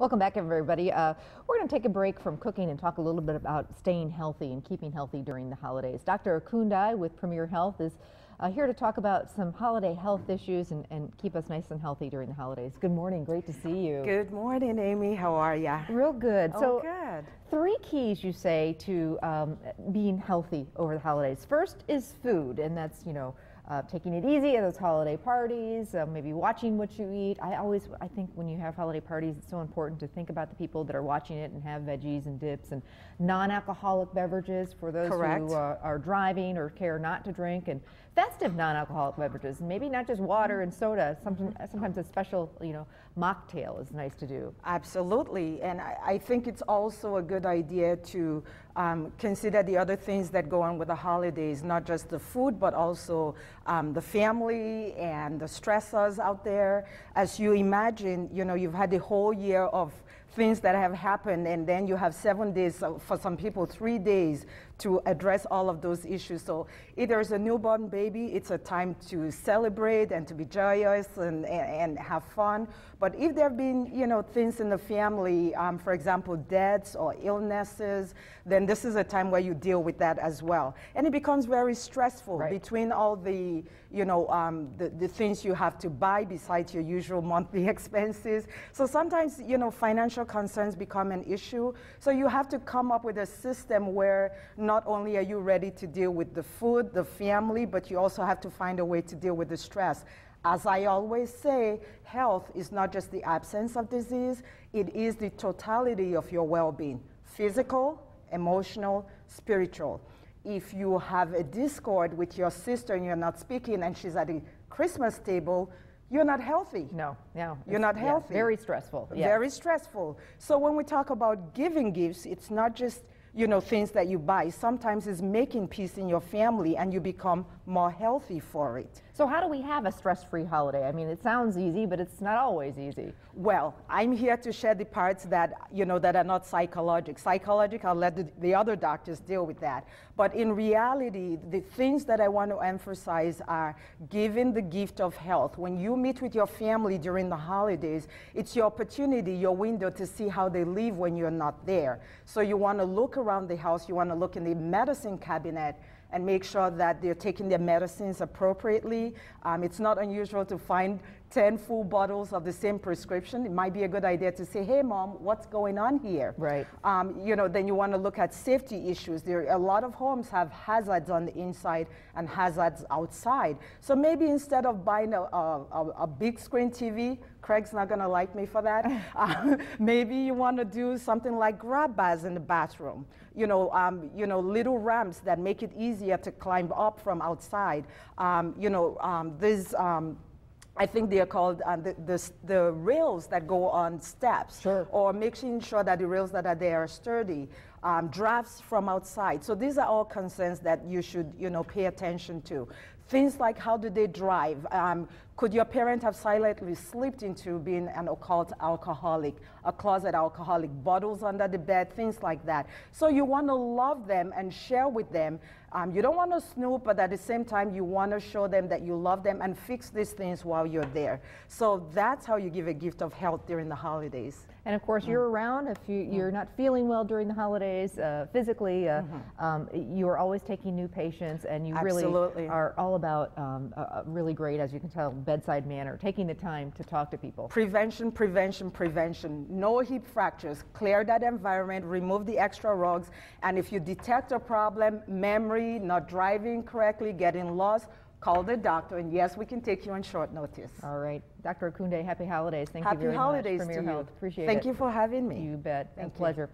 Welcome back, everybody. We're going to take a break from cooking and talk a little bit about staying healthy and keeping healthy during the holidays. Dr. Akundai with Premier Health is here to talk about some holiday health issues and keep us nice and healthy during the holidays. Good morning. Great to see you. Good morning, Amy. How are you? Real good. Oh, good. 3 keys, you say, to being healthy over the holidays. First is food, and that's, taking it easy at those holiday parties, maybe watching what you eat. I think when you have holiday parties, it's so important to think about the people that are watching it and have veggies and dips and non-alcoholic beverages for those Correct. who are driving or care not to drink, and festive non-alcoholic beverages, and maybe not just water and soda. Sometimes a special, mocktail is nice to do. Absolutely, and I think it's also a good idea to consider the other things that go on with the holidays, not just the food, but also the family and the stressors out there. As you imagine, you've had the whole year of things that have happened, and then you have 7 days, for some people 3 days, to address all of those issues. So if there's a newborn baby, it's a time to celebrate and to be joyous and have fun. But if there have been, things in the family, for example, deaths or illnesses, then this is a time where you deal with that as well. And it becomes very stressful. Right. Between all the, the things you have to buy besides your usual monthly expenses. So sometimes, financial concerns become an issue. So you have to come up with a system where not only are you ready to deal with the food, the family, but you also have to find a way to deal with the stress. As I always say, health is not just the absence of disease, it is the totality of your well-being, physical, emotional, spiritual. If you have a discord with your sister and you're not speaking and she's at the Christmas table, you're not healthy. No. You're not healthy. Very stressful. Yeah. Very stressful. So when we talk about giving gifts, it's not just things that you buy. Sometimes it's making peace in your family and you become more healthy for it. So how do we have a stress-free holiday? I mean, it sounds easy, but it's not always easy. Well, I'm here to share the parts that, that are not psychological. I'll let the other doctors deal with that. But in reality, the things that I want to emphasize are giving the gift of health. When you meet with your family during the holidays, it's your opportunity, your window to see how they live when you're not there. So you want to look around the house, you want to look in the medicine cabinet and make sure that they're taking their medicines appropriately. It's not unusual to find 10 full bottles of the same prescription. It might be a good idea to say, hey, Mom, what's going on here? Right. Then you want to look at safety issues. A lot of homes have hazards on the inside and hazards outside. So maybe instead of buying a big screen TV, Craig's not going to like me for that. Maybe you want to do something like grab bars in the bathroom. Little ramps that make it easier to climb up from outside. I think they are called the rails that go on steps. Sure. Or making sure that the rails that are there are sturdy. Drafts from outside. So these are all concerns that you should, pay attention to. Things like, how do they drive? Could your parent have silently slipped into being an occult alcoholic, a closet alcoholic, bottles under the bed, things like that. So you want to love them and share with them. You don't want to snoop, but at the same time, you want to show them that you love them and fix these things while you're there. So that's how you give a gift of health during the holidays. And of course, you're around. If you're not feeling well during the holidays, physically, you're always taking new patients, and you really are all about really great, as you can tell, bedside manner, taking the time to talk to people. Prevention, prevention, prevention. No hip fractures. Clear that environment, remove the extra rugs, and if you detect a problem, memory, not driving correctly, getting lost, call the doctor, and yes, we can take you on short notice. All right. Dr. Akundai, happy holidays. Thank you very much. Happy holidays Premier to you. Health. Appreciate it. Thank you for having me. You bet. Thank you. Pleasure.